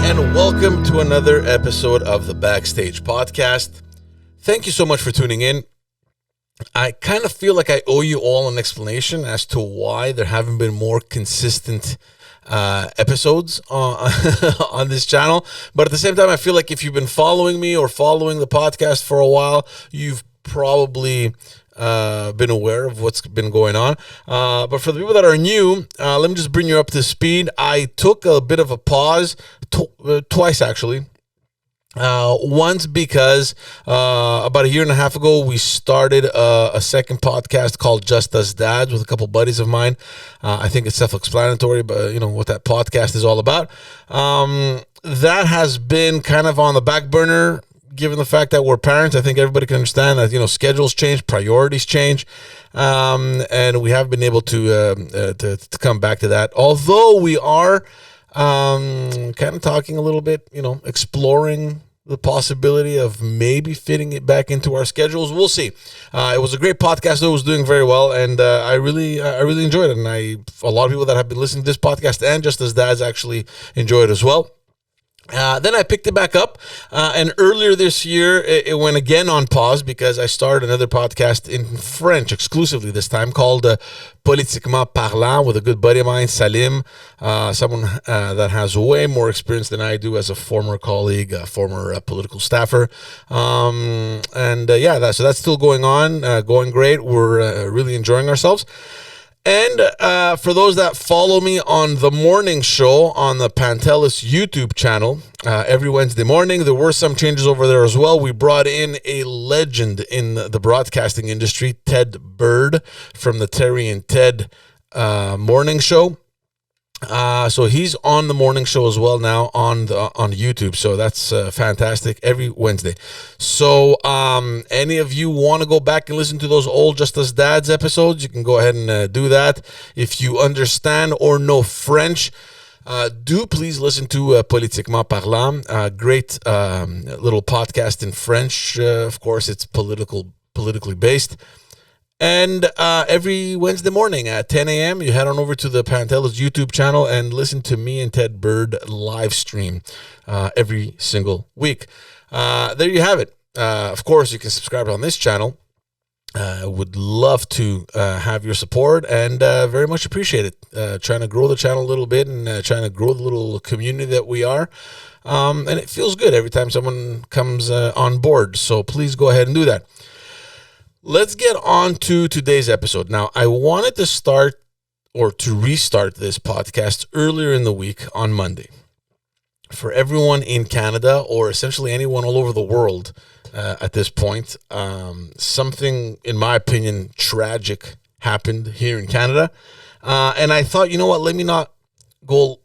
and welcome to another episode of the Backstage Podcast. Thank you so much for tuning in. I kind of feel like I owe you all an explanation as to why there haven't been more consistent episodes on this channel. But at the same time, I feel like if you've been following me or following the podcast for a while, you've probably been aware of what's been going on. But for the people that are new, let me just bring you up to speed. I took a bit of a pause, twice actually. Once because about a year and a half ago, we started a second podcast called Just Us Dads with a couple buddies of mine. I think it's self-explanatory, but you know what that podcast is all about. That has been kind of on the back burner, given the fact that we're parents. I think everybody can understand that, you know, schedules change, priorities change, and we have been able to come back to that. Although we are kind of talking a little bit, you know, exploring the possibility of maybe fitting it back into our schedules. We'll see. It was a great podcast, though. It was doing very well, and I really enjoyed it. And a lot of people that have been listening to this podcast and Just As Dads actually enjoy it as well. Then I picked it back up, and earlier this year, it went again on pause because I started another podcast in French exclusively this time called Politiquement Parlant with a good buddy of mine, Salim, someone that has way more experience than I do as a former colleague, a former political staffer. So that's still going on, going great. We're really enjoying ourselves. And for those that follow me on the morning show on the Pantelis YouTube channel, every Wednesday morning, there were some changes over there as well. We brought in a legend in the broadcasting industry, Ted Bird, from the Terry and Ted morning show. So he's on the morning show as well now on YouTube. So that's fantastic every Wednesday. So any of you want to go back and listen to those old Just As Dads episodes, you can go ahead and do that. If you understand or know French, do please listen to Politiquement Parlant, great little podcast in French. Of course, it's politically based. And every Wednesday morning at 10 a.m., you head on over to the Pantelis YouTube channel and listen to me and Ted Bird live stream every single week. There you have it. Of course, you can subscribe on this channel. I would love to have your support and very much appreciate it. Trying to grow the channel a little bit and trying to grow the little community that we are. And it feels good every time someone comes on board. So please go ahead and do that. Let's get on to today's episode. Now, I wanted to restart this podcast earlier in the week on Monday. For everyone in Canada, or essentially anyone all over the world at this point, something, in my opinion, tragic happened here in Canada. And I thought, you know what, let me not go,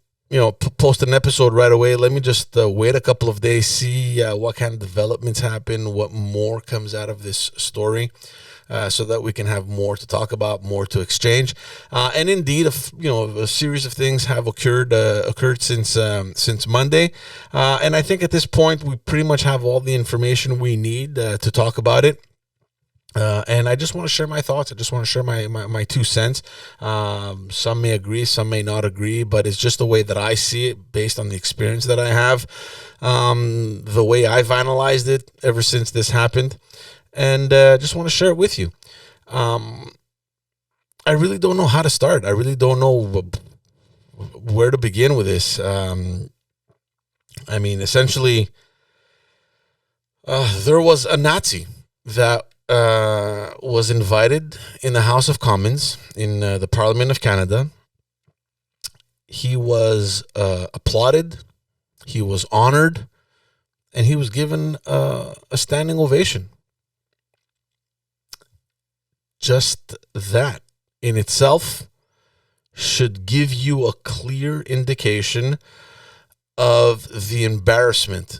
post an episode right away. Let me just wait a couple of days, see what kind of developments happen, what more comes out of this story, so that we can have more to talk about, more to exchange. And indeed, a series of things have occurred since Monday. And I think at this point, we pretty much have all the information we need to talk about it. And I just want to share my thoughts. I just want to share my 2 cents. Some may agree, some may not agree, but it's just the way that I see it based on the experience that I have, the way I've analyzed it ever since this happened, and just want to share it with you. I really don't know how to start. I really don't know where to begin with this. Essentially, there was a Nazi that was invited in the House of Commons in the Parliament of Canada. He was applauded, he was honored, and he was given a standing ovation. Just that in itself should give you a clear indication of the embarrassment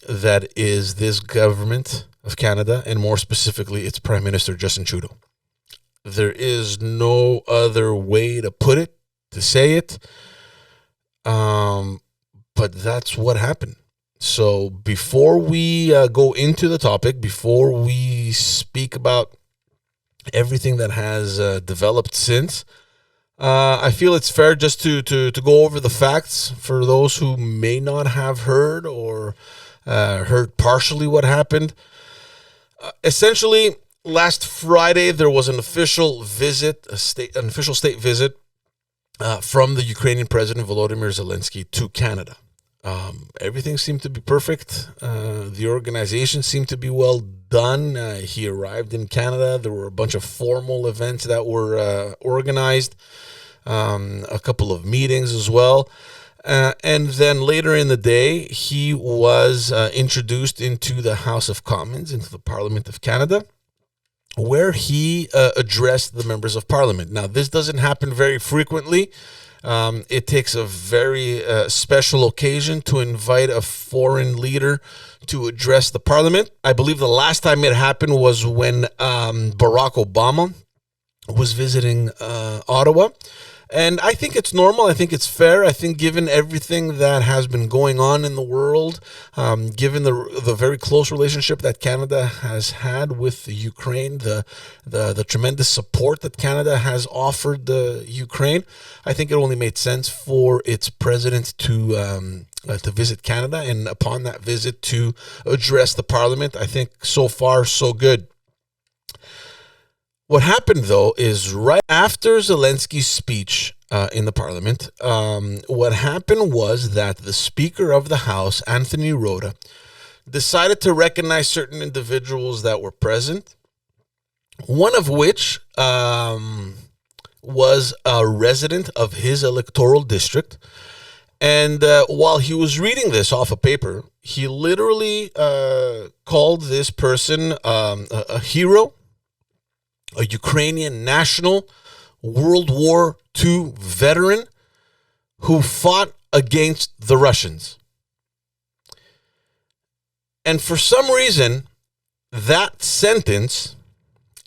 that is this government of Canada, and more specifically, its Prime Minister, Justin Trudeau. There is no other way to put it, to say it, but that's what happened. So before we go into the topic, before we speak about everything that has developed since, I feel it's fair just to go over the facts for those who may not have heard or heard partially what happened. Essentially, last Friday there was an official visit, an official state visit from the Ukrainian President Volodymyr Zelenskyy to Canada. Everything seemed to be perfect. The organization seemed to be well done. He arrived in Canada. There were a bunch of formal events that were organized, a couple of meetings as well. And then later in the day, he was introduced into the House of Commons, into the Parliament of Canada, where he addressed the members of Parliament. Now, this doesn't happen very frequently. It takes a very special occasion to invite a foreign leader to address the Parliament. I believe the last time it happened was when Barack Obama was visiting Ottawa. And I think it's normal. I think it's fair. I think given everything that has been going on in the world, given the very close relationship that Canada has had with the Ukraine, the tremendous support that Canada has offered the Ukraine, I think it only made sense for its president to visit Canada, and upon that visit to address the Parliament. I think so far so good. What happened, though, is right after Zelensky's speech in the Parliament, what happened was that the Speaker of the House, Anthony Rota, decided to recognize certain individuals that were present, one of which was a resident of his electoral district. And while he was reading this off a paper, he literally called this person a hero, a Ukrainian national, World War II veteran who fought against the Russians. And for some reason, that sentence,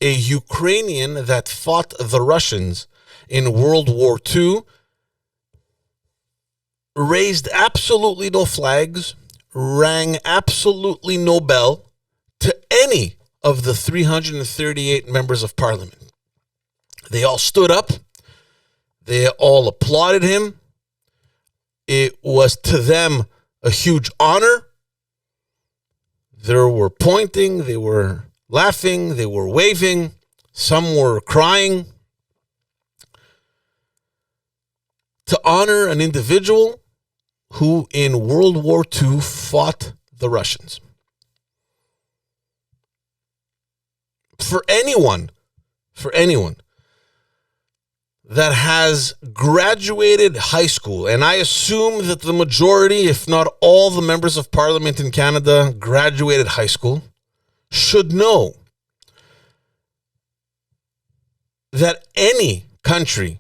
a Ukrainian that fought the Russians in World War II, raised absolutely no flags, rang absolutely no bell to any of the 338 members of Parliament. They all stood up. They all applauded him. It was to them a huge honor. They were pointing, they were laughing, they were waving, some were crying. To honor an individual who in World War II fought the Russians. For anyone that has graduated high school, and I assume that the majority, if not all the members of Parliament in Canada graduated high school, should know that any country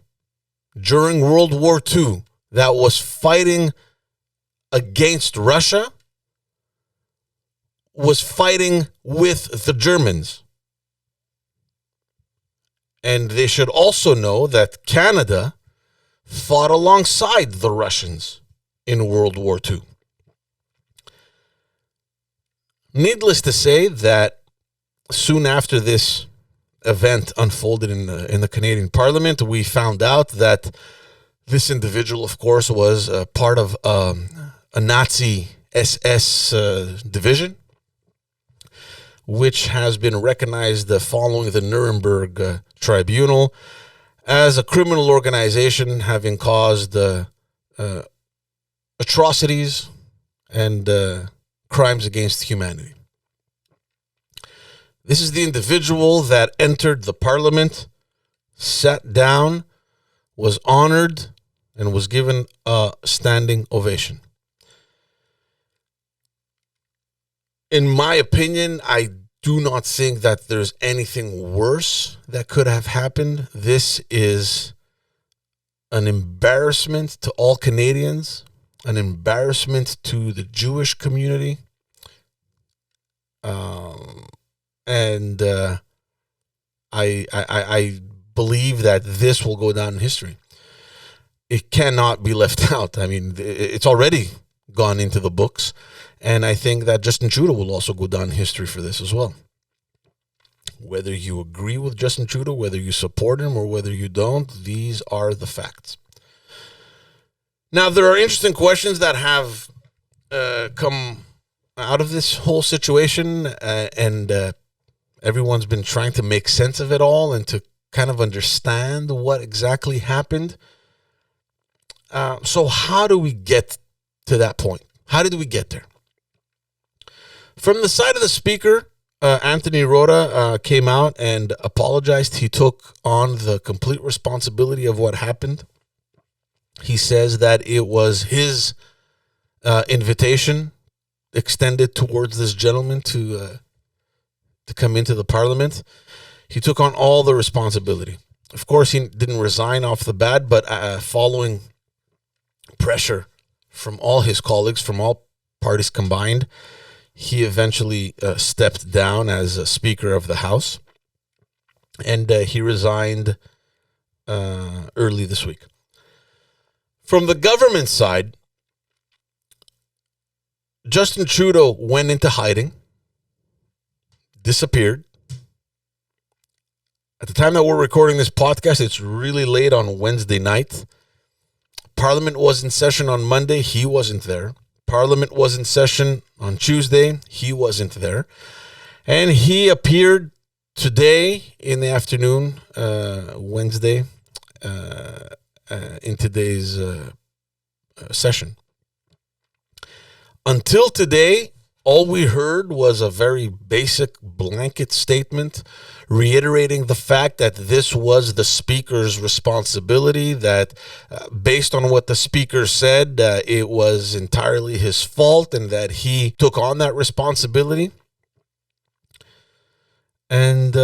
during World War II that was fighting against Russia was fighting with the Germans. And they should also know that Canada fought alongside the Russians in World War II. Needless to say that soon after this event unfolded in the Canadian Parliament, we found out that this individual, of course, was part of a Nazi SS division, which has been recognized following the Nuremberg Tribunal as a criminal organization having caused atrocities and crimes against humanity. This is the individual that entered the Parliament, sat down, was honored, and was given a standing ovation. In my opinion, I do not think that there's anything worse that could have happened. This is an embarrassment to all Canadians, an embarrassment to the Jewish community. And I believe that this will go down in history. It cannot be left out. I mean, it's already gone into the books. And I think that Justin Trudeau will also go down in history for this as well. Whether you agree with Justin Trudeau, whether you support him, or whether you don't, these are the facts. Now, there are interesting questions that have come out of this whole situation, and everyone's been trying to make sense of it all and to kind of understand what exactly happened. So how do we get to that point? How did we get there? From the side of the speaker, Anthony Rota came out and apologized. He took on the complete responsibility of what happened. He says that it was his invitation extended towards this gentleman to come into the parliament. He took on all the responsibility. Of course, he didn't resign off the bat, but following pressure from all his colleagues, from all parties combined, he eventually stepped down as a Speaker of the House, and he resigned early this week. From the government side, Justin Trudeau went into hiding, disappeared. At the time that we're recording this podcast, it's really late on Wednesday night. Parliament was in session on Monday. He wasn't there. Parliament was in session on Tuesday. He wasn't there. And he appeared today in the afternoon, Wednesday, in today's session. Until today, all we heard was a very basic blanket statement reiterating the fact that this was the speaker's responsibility, that based on what the speaker said, it was entirely his fault and that he took on that responsibility. And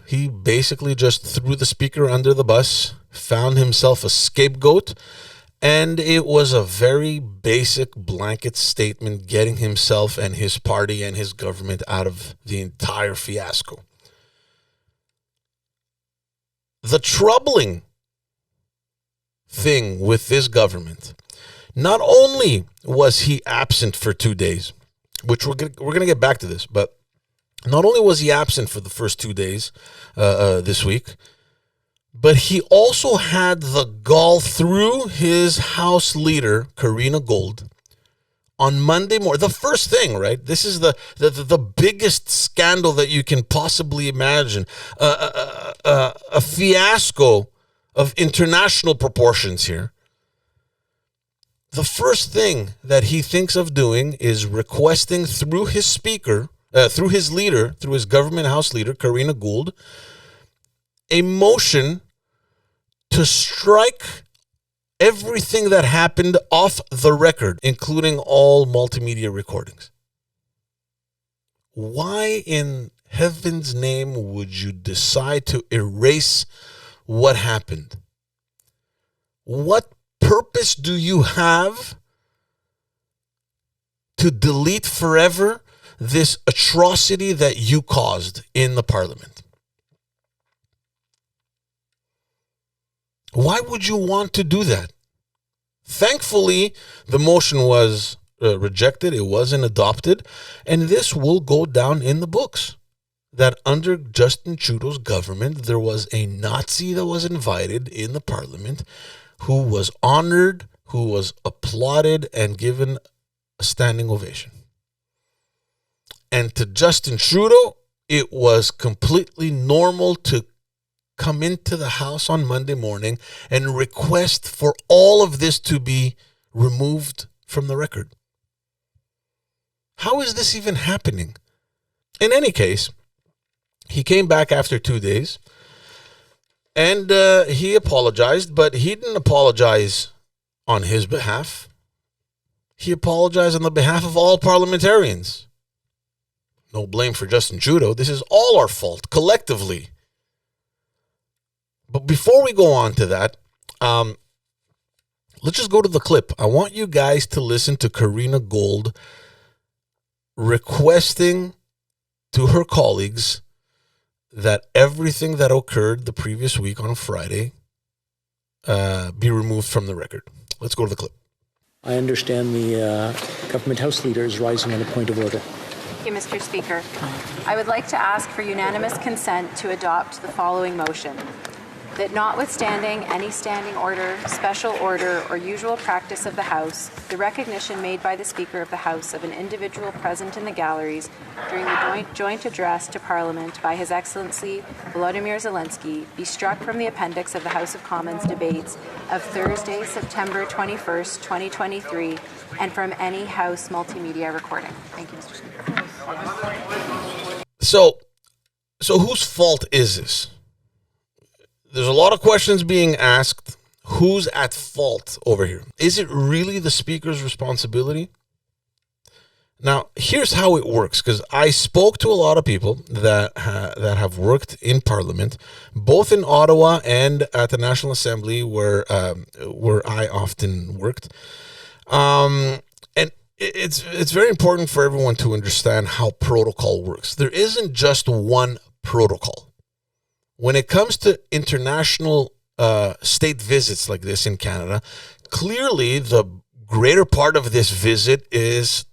he basically just threw the speaker under the bus, found himself a scapegoat, and it was a very basic blanket statement getting himself and his party and his government out of the entire fiasco. The troubling thing with this government, not only was he absent for 2 days, which we're going to get back to this, but not only was he absent for the first 2 days this week, but he also had the gall through his House leader, Karina Gold, on Monday morning. The first thing, right? This is the biggest scandal that you can possibly imagine. A fiasco of international proportions here. The first thing that he thinks of doing is requesting through his speaker, through his leader, through his government House leader, Karina Gould, a motion to strike everything that happened off the record, including all multimedia recordings. Why in heaven's name would you decide to erase what happened? What purpose do you have to delete forever this atrocity that you caused in the parliament? Why would you want to do that? Thankfully, the motion was rejected. It wasn't adopted. And this will go down in the books that under Justin Trudeau's government, there was a Nazi that was invited in the parliament who was honored, who was applauded and given a standing ovation. And to Justin Trudeau, it was completely normal to come into the House on Monday morning and request for all of this to be removed from the record. How is this even happening? In any case, he came back after 2 days and he apologized, but he didn't apologize on his behalf. He apologized on the behalf of all parliamentarians. No blame for Justin Trudeau. This is all our fault, collectively. But before we go on to that, let's just go to the clip. I want you guys to listen to Karina Gold requesting to her colleagues that everything that occurred the previous week on Friday be removed from the record. Let's go to the clip. I understand the government House leader is rising on a point of order. Thank you, Mr. Speaker. I would like to ask for unanimous consent to adopt the following motion. That notwithstanding any standing order, special order, or usual practice of the House, the recognition made by the Speaker of the House of an individual present in the galleries during the joint address to Parliament by His Excellency Volodymyr Zelenskyy be struck from the appendix of the House of Commons debates of Thursday, September 21st, 2023, and from any House multimedia recording. Thank you, Mr. Speaker. So whose fault is this? There's a lot of questions being asked. Who's at fault over here? Is it really the Speaker's responsibility? Now, here's how it works, because I spoke to a lot of people that have worked in Parliament, both in Ottawa and at the National Assembly, where I often worked. And it's very important for everyone to understand how protocol works. There isn't just one protocol. When it comes to international state visits like this in Canada, clearly the greater part of this visit is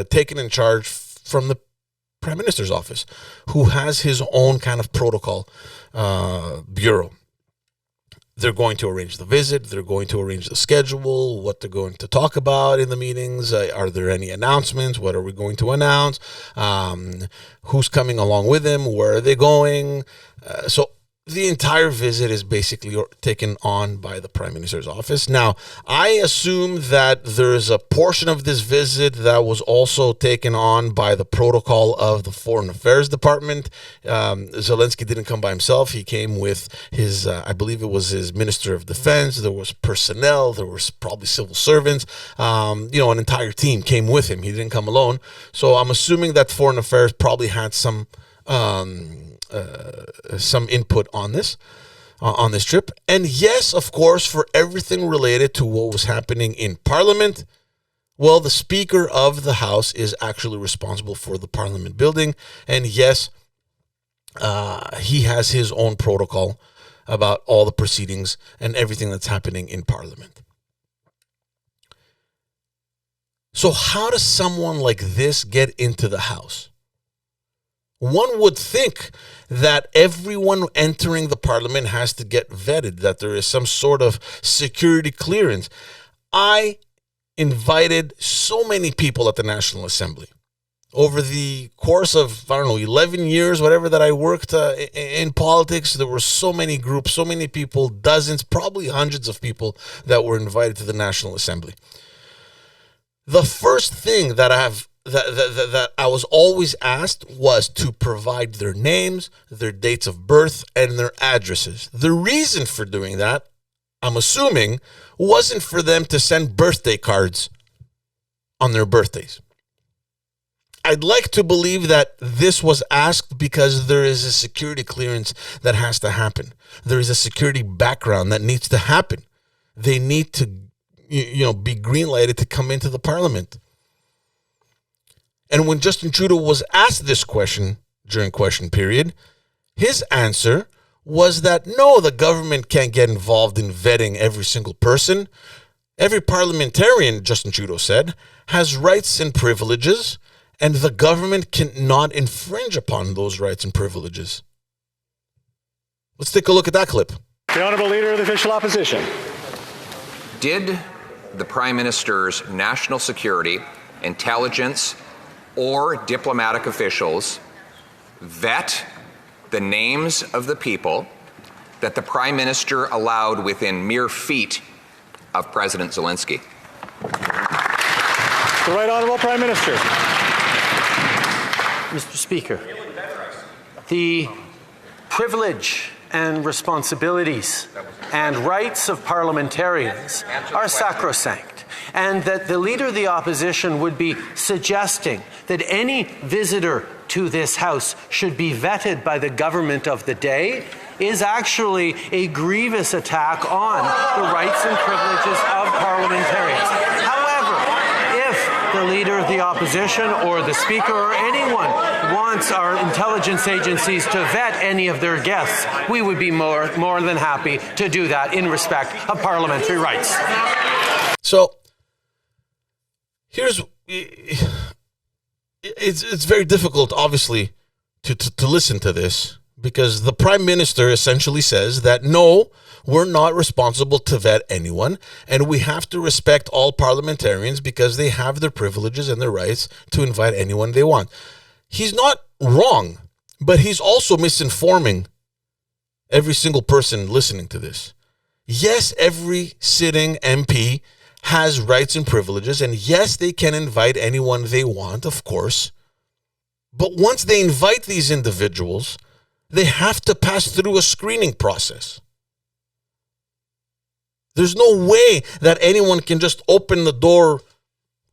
taken in charge from the Prime Minister's office, who has his own kind of protocol bureau. They're going to arrange the visit. They're going to arrange the schedule, what they're going to talk about in the meetings. Are there any announcements? What are we going to announce? Who's coming along with them? Where are they going? So the entire visit is basically taken on by the Prime Minister's office. Now, I assume that there is a portion of this visit that was also taken on by the protocol of the Foreign Affairs Department. Zelenskyy didn't come by himself. He came with his, I believe it was his Minister of Defense. There was personnel. There was probably civil servants. An entire team came with him. He didn't come alone. So I'm assuming that Foreign Affairs probably had some input on this trip. And yes, of course, for everything related to what was happening in Parliament, well, the Speaker of the House is actually responsible for the Parliament building. And yes, he has his own protocol about all the proceedings and everything that's happening in Parliament. So how does someone like this get into the House? One would think that everyone entering the Parliament has to get vetted, that there is some sort of security clearance. I invited so many people at the National Assembly. Over the course of, 11 years, whatever, that I worked in politics, there were so many groups, so many people, dozens, probably hundreds of people that were invited to the National Assembly. The first thing that I was always asked was to provide their names, their dates of birth, and their addresses. The reason for doing that, I'm assuming, wasn't for them to send birthday cards on their birthdays. I'd like to believe that this was asked because there is a security clearance that has to happen. There is a security background that needs to happen. They need to, be green-lighted to come into the Parliament. And when Justin Trudeau was asked this question during question period, his answer was that no, the government can't get involved in vetting every single person. Every parliamentarian, Justin Trudeau said, has rights and privileges, and the government cannot infringe upon those rights and privileges. Let's take a look at that clip. The Honourable Leader of the Official Opposition. Did the Prime Minister's national security, intelligence, or diplomatic officials vet the names of the people that the Prime Minister allowed within mere feet of President Zelenskyy? The Right Honourable Prime Minister. Mr. Speaker, the privilege and responsibilities and rights of parliamentarians are sacrosanct, and that the Leader of the Opposition would be suggesting that any visitor to this House should be vetted by the government of the day is actually a grievous attack on the rights and privileges of parliamentarians. However, if the Leader of the Opposition or the Speaker or anyone wants our intelligence agencies to vet any of their guests, we would be more than happy to do that in respect of parliamentary rights. So, here's it's very difficult, obviously, to listen to this, because the prime minister essentially says that no, we're not responsible to vet anyone, and we have to respect all parliamentarians because they have their privileges and their rights to invite anyone they want. He's not wrong, but he's also misinforming every single person listening to this. Yes, every sitting MP has rights and privileges, and yes, they can invite anyone they want, of course. But once they invite these individuals, they have to pass through a screening process. There's no way that anyone can just open the door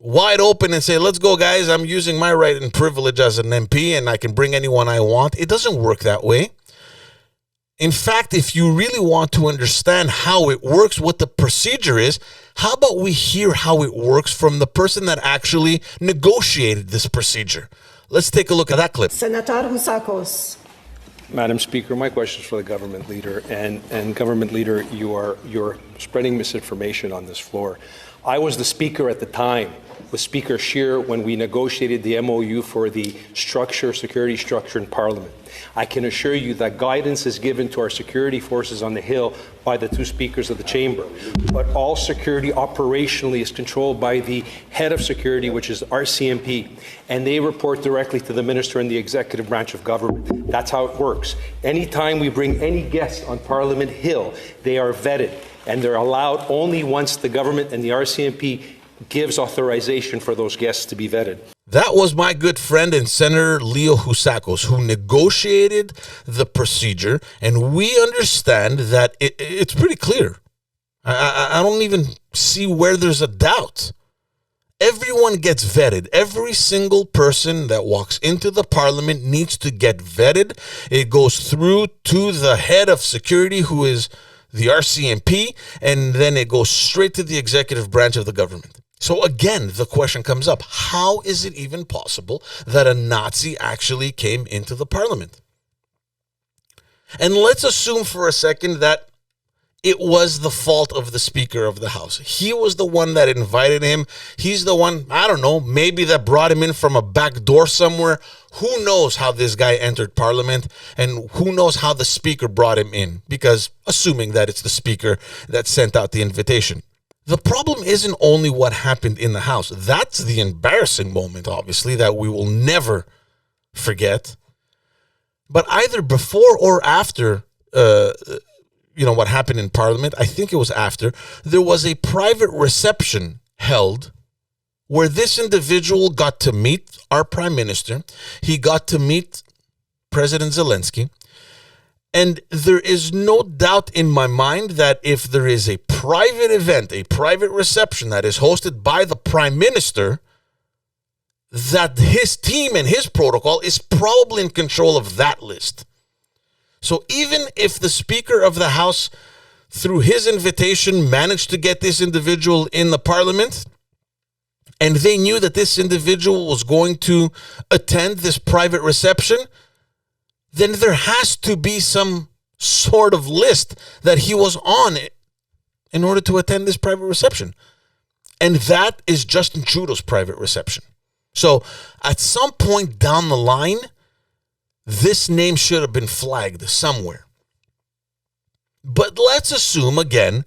wide open and say, let's go, guys, I'm using my right and privilege as an MP and I can bring anyone I want. It doesn't work that way. In fact, if you really want to understand how it works, what the procedure is, how about we hear how it works from the person that actually negotiated this procedure? Let's take a look at that clip. Senator Husakos. Madam Speaker, my question is for the government leader. And government leader, you're spreading misinformation on this floor. I was the speaker at the time with Speaker Scheer when we negotiated the MOU for the security structure in Parliament. I can assure you that guidance is given to our security forces on the Hill by the two speakers of the chamber. But all security operationally is controlled by the head of security, which is RCMP, and they report directly to the minister in the executive branch of government. That's how it works. Anytime we bring any guest on Parliament Hill, they are vetted, and they're allowed only once the government and the RCMP gives authorization for those guests to be vetted. That was my good friend and Senator Leo Husakos, who negotiated the procedure, and we understand that it's pretty clear. I don't even see where there's a doubt. Everyone gets vetted. Every single person that walks into the parliament needs to get vetted. It goes through to the head of security, who is the RCMP, and then it goes straight to the executive branch of the government. So again, the question comes up, how is it even possible that a Nazi actually came into the parliament? And let's assume for a second that it was the fault of the Speaker of the House. He was the one that invited him. He's the one, I don't know, maybe that brought him in from a back door somewhere. Who knows how this guy entered Parliament, and who knows how the Speaker brought him in, because assuming that it's the Speaker that sent out the invitation. The problem isn't only what happened in the House. That's the embarrassing moment, obviously, that we will never forget. But either before or after, what happened in Parliament, I think it was after, there was a private reception held where this individual got to meet our Prime Minister. He got to meet President Zelenskyy. And there is no doubt in my mind that if there is a private event, a private reception that is hosted by the Prime Minister, that his team and his protocol is probably in control of that list. So even if the Speaker of the House, through his invitation, managed to get this individual in the Parliament, and they knew that this individual was going to attend this private reception, then there has to be some sort of list that he was on in order to attend this private reception. And that is Justin Trudeau's private reception. So at some point down the line, this name should have been flagged somewhere. But let's assume, again,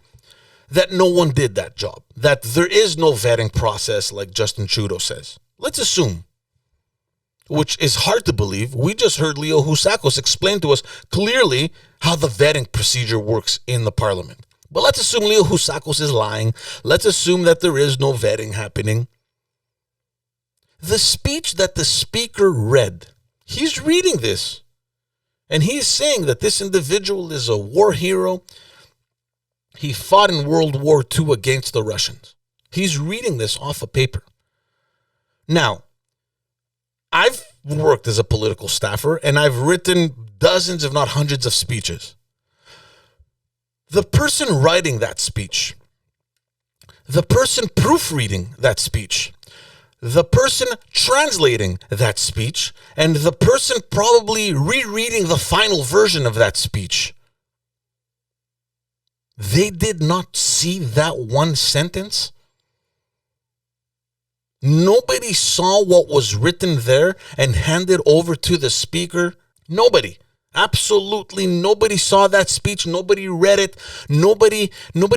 that no one did that job, that there is no vetting process like Justin Trudeau says. Let's assume, which is hard to believe. We just heard Leo Husakos explain to us clearly how the vetting procedure works in the parliament. But let's assume Leo Husakos is lying. Let's assume that there is no vetting happening. The speech that the speaker read, he's reading this, and he's saying that this individual is a war hero. He fought in World War II against the Russians. He's reading this off a paper. Now, I've worked as a political staffer, and I've written dozens, if not hundreds, of speeches. The person writing that speech, the person proofreading that speech, the person translating that speech, and the person probably rereading the final version of that speech, they did not see that one sentence. Nobody saw what was written there and handed over to the speaker. Nobody. Absolutely nobody saw that speech. Nobody read it. Nobody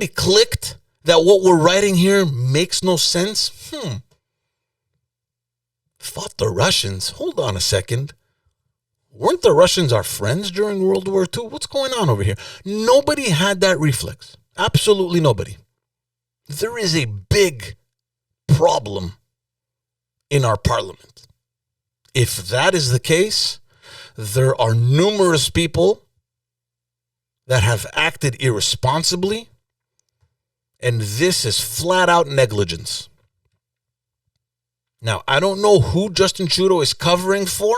clicked that what we're writing here makes no sense. Fought the Russians. Hold on a second. Weren't the Russians our friends during World War II? What's going on over here? Nobody had that reflex. Absolutely nobody. There is a big problem in our parliament. If that is the case, there are numerous people that have acted irresponsibly, and this is flat out negligence. Now, I don't know who Justin Trudeau is covering for.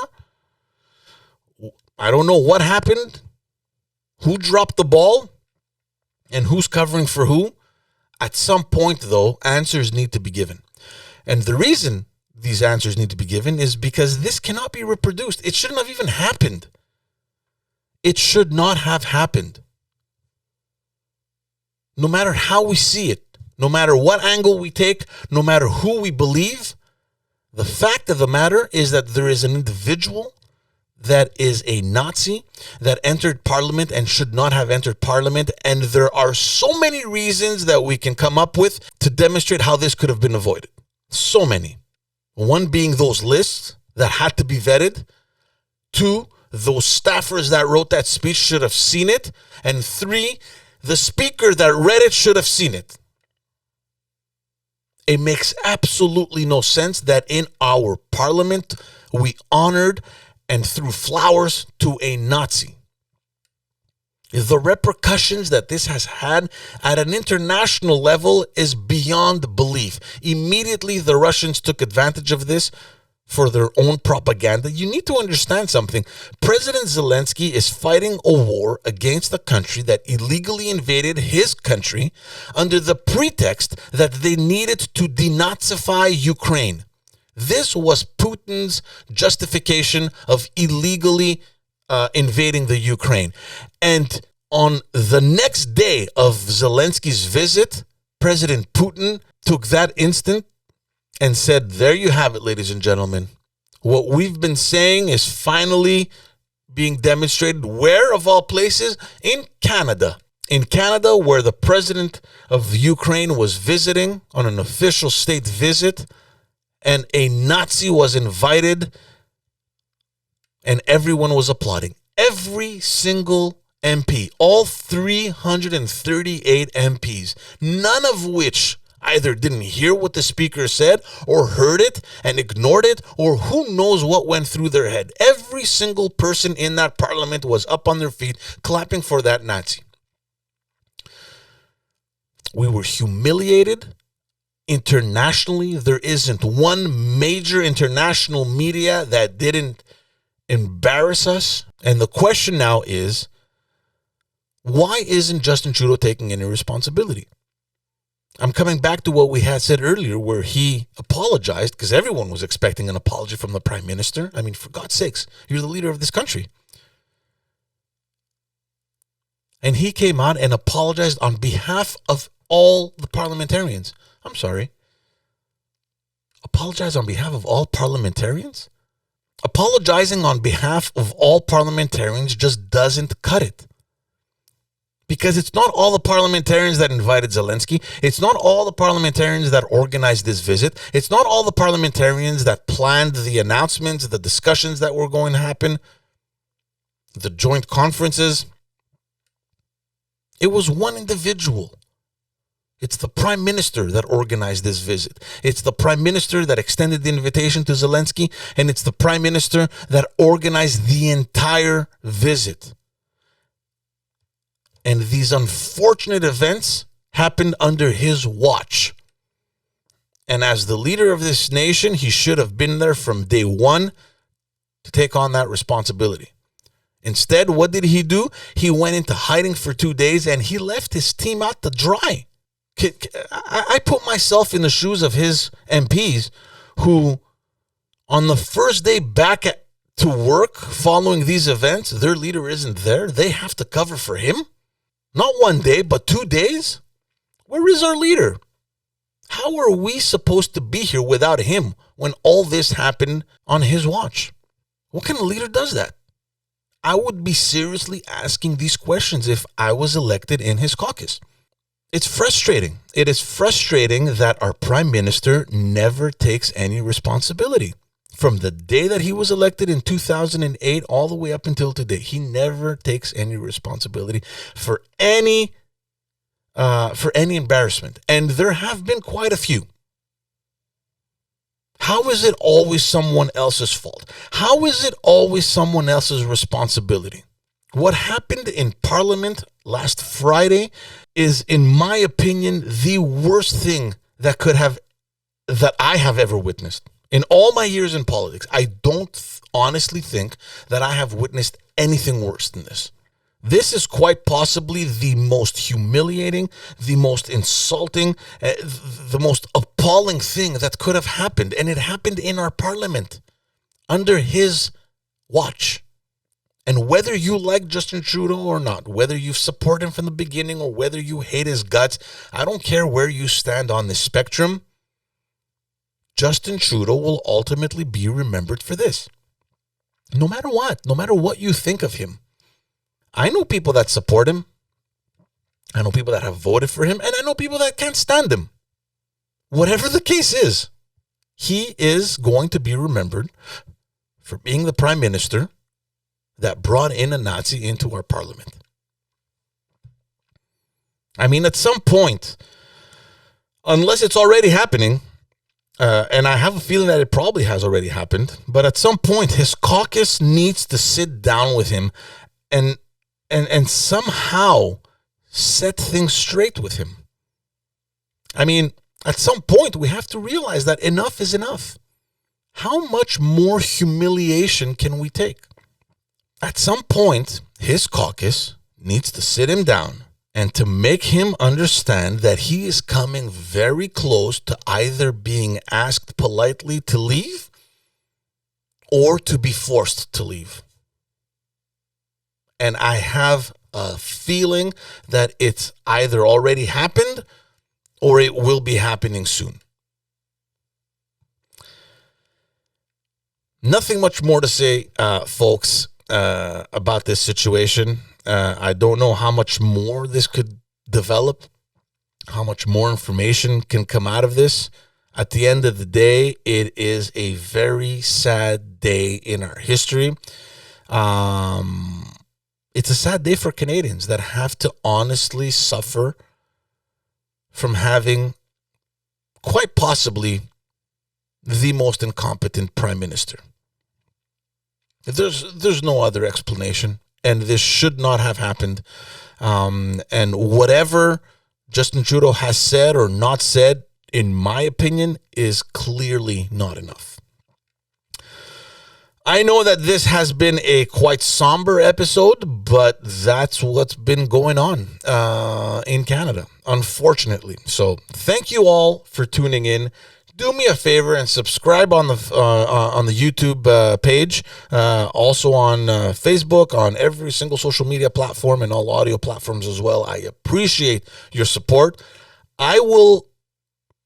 I don't know what happened, who dropped the ball, and who's covering for who. At some point, though, answers need to be given. And the reason these answers need to be given is because this cannot be reproduced. It shouldn't have even happened. It should not have happened. No matter how we see it, no matter what angle we take, no matter who we believe, the fact of the matter is that there is an individual that is a Nazi that entered parliament and should not have entered parliament. And there are so many reasons that we can come up with to demonstrate how this could have been avoided. So many. One being those lists that had to be vetted. Two, those staffers that wrote that speech should have seen it. And three, the speaker that read it should have seen it. It makes absolutely no sense that in our parliament we honored and threw flowers to a Nazi. The repercussions that this has had at an international level is beyond belief. Immediately, the Russians took advantage of this for their own propaganda. You need to understand something. President Zelenskyy is fighting a war against a country that illegally invaded his country under the pretext that they needed to denazify Ukraine. This was Putin's justification of illegally invading the Ukraine. And on the next day of Zelensky's visit, President Putin took that instant and said, there you have it, ladies and gentlemen. What we've been saying is finally being demonstrated. Where, of all places? In Canada. In Canada, where the president of Ukraine was visiting on an official state visit, and a Nazi was invited, and everyone was applauding. Every single MP, all 338 MPs, none of which either didn't hear what the speaker said or heard it and ignored it, or who knows what went through their head. Every single person in that parliament was up on their feet clapping for that Nazi. We were humiliated. Internationally, there isn't one major international media that didn't embarrass us. And the question now is, why isn't Justin Trudeau taking any responsibility? I'm coming back to what we had said earlier, where he apologized because everyone was expecting an apology from the Prime Minister. I mean, for God's sakes, you're the leader of this country. And he came out and apologized on behalf of all the parliamentarians. I'm sorry. Apologize on behalf of all parliamentarians? Apologizing on behalf of all parliamentarians just doesn't cut it. Because it's not all the parliamentarians that invited Zelenskyy. It's not all the parliamentarians that organized this visit. It's not all the parliamentarians that planned the announcements, the discussions that were going to happen, the joint conferences. It was one individual. It's the Prime Minister that organized this visit. It's the Prime Minister that extended the invitation to Zelenskyy, and it's the Prime Minister that organized the entire visit. And these unfortunate events happened under his watch. And as the leader of this nation, he should have been there from day one to take on that responsibility. Instead, what did he do? He went into hiding for 2 days and he left his team out to dry. I put myself in the shoes of his MPs who, on the first day back to work following these events, their leader isn't there. They have to cover for him. Not 1 day, but 2 days. Where is our leader? How are we supposed to be here without him when all this happened on his watch? What kind of leader does that? I would be seriously asking these questions if I was elected in his caucus. It's frustrating. It is frustrating that our prime minister never takes any responsibility. From the day that he was elected in 2008 all the way up until today, he never takes any responsibility for any embarrassment. And there have been quite a few. How is it always someone else's fault? How is it always someone else's responsibility? What happened in Parliament last Friday is, in my opinion, the worst thing that I have ever witnessed. In all my years in politics, I don't honestly think that I have witnessed anything worse than this. This is quite possibly the most humiliating, the most insulting, the most appalling thing that could have happened. And it happened in our parliament under his watch. And whether you like Justin Trudeau or not, whether you support him from the beginning or whether you hate his guts, I don't care where you stand on this spectrum, Justin Trudeau will ultimately be remembered for this. No matter what you think of him. I know people that support him. I know people that have voted for him. And I know people that can't stand him. Whatever the case is, he is going to be remembered for being the prime minister that brought in a Nazi into our parliament. I mean, at some point, unless it's already happening, and I have a feeling that it probably has already happened, but at some point, his caucus needs to sit down with him and somehow set things straight with him. I mean, at some point, we have to realize that enough is enough. How much more humiliation can we take? At some point, his caucus needs to sit him down and to make him understand that he is coming very close to either being asked politely to leave or to be forced to leave. And I have a feeling that it's either already happened or it will be happening soon. Nothing much more to say, folks, about this situation. I don't know how much more this could develop, how much more information can come out of this. At the end of the day, it is a very sad day in our history. It's a sad day for Canadians that have to honestly suffer from having quite possibly the most incompetent prime minister. There's no other explanation, and this should not have happened. And whatever Justin Trudeau has said or not said, in my opinion, is clearly not enough. I know that this has been a quite somber episode, but that's what's been going on in Canada, unfortunately. So thank you all for tuning in. Do me a favor and subscribe on the YouTube page, also on Facebook, on every single social media platform and all audio platforms as well. I appreciate your support. I will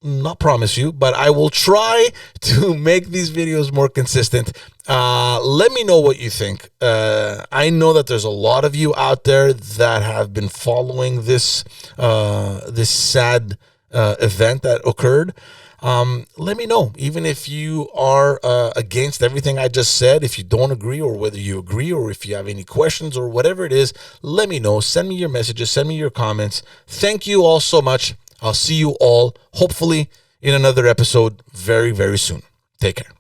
not promise you, but I will try to make these videos more consistent. Let me know what you think. I know that there's a lot of you out there that have been following this sad event that occurred. Let me know, even if you are against everything I just said, if you don't agree, or whether you agree, or if you have any questions or whatever it is, let me know. Send me your messages, send me your comments. Thank you all so much. I'll see you all, hopefully, in another episode very, very soon. Take care.